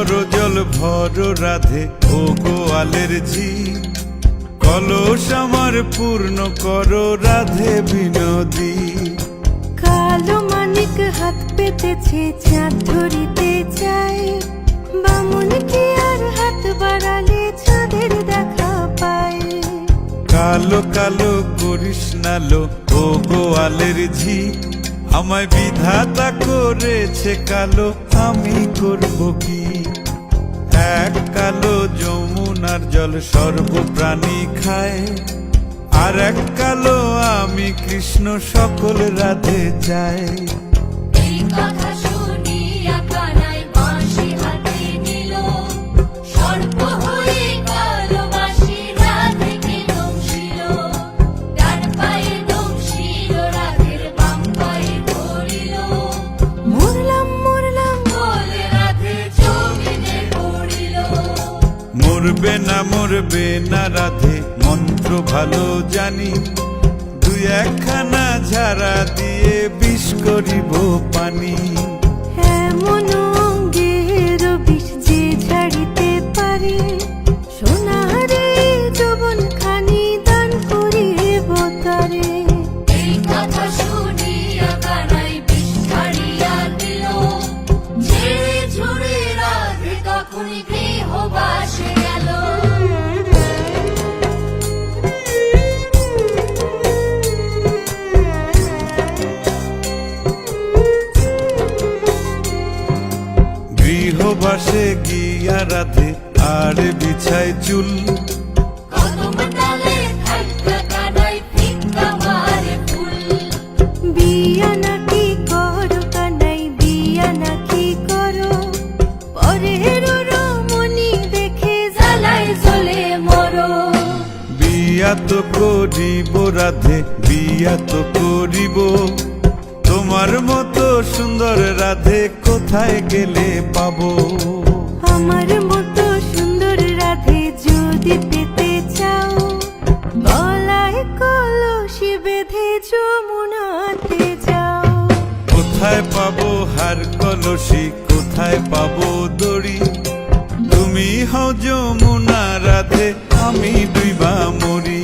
করো জল ভরো রাধে ও গোয়ালের ঝি, কলস আমার পূর্ণ করো রাধে বিনোদী। কালো মানিক হাত পেতেছে চাঁদ ধরিতে চায়, বামুন কি আর হাত বাড়ালে চাঁদের দেখা পায়। কালো কালো করিস নালো ও গোয়ালের ঝি, আমায় বিধাতা করেছে কালো, আমি করব কি? এক কালো যমুনার জল সর্বপ্রাণী খায়, আর এক কালো আমি কৃষ্ণ সকল রাধে চাই। এই কথা শুনিয়া কানাই বাঁশি হাতে নিল, সর্প হয়ে কালো বাঁশি রাধেকে দংশিল। ডান পায়ে দংশিল রাধের বাম পায়ে ধরিল, মরলাম মরলাম বলে রাধে জমিনে পড়িল। মরবে না রাধে মন্ত্র ভালো জানি, দুই একখানা ঝাড়া দিয়ে বিষ করিব পানি। এমন অঙ্গের বিষ যে ঝাড়িতে পারে, সোনারে যৌবন খানি দান করিব তারে। এই কথা শুনিয়া কানাই বিষ ছাড়িয়া দিল, ঝেড়ে ঝুড়ে রাধে তখনই গৃহবাসে গেল। গৃহবাসে গিয়া রাধে আর বিছায় চুল, কদম ডালে থাইকা কানাই ফিক্কা মারে ফুল। বিয়া নাকি করো কানাই বিয়া নাকি করো, পরের রমণী দেখে জ্বালায় জ্বলে মরো। বিয়া তো করিব রাধে বিয়া তো করিব, তোমার মতো সুন্দর রাধে কোথায় গেলে পাবো? আমার মতো সুন্দর রাধে যদি পেতে চাও, গলায় কলসি বেঁধে যমুনাতে যাও। কোথায় পাবো হার কলসি, কোথায় পাবো দড়ি? তুমি হও যমুনা রাধে, আমি ডুইবা মরি।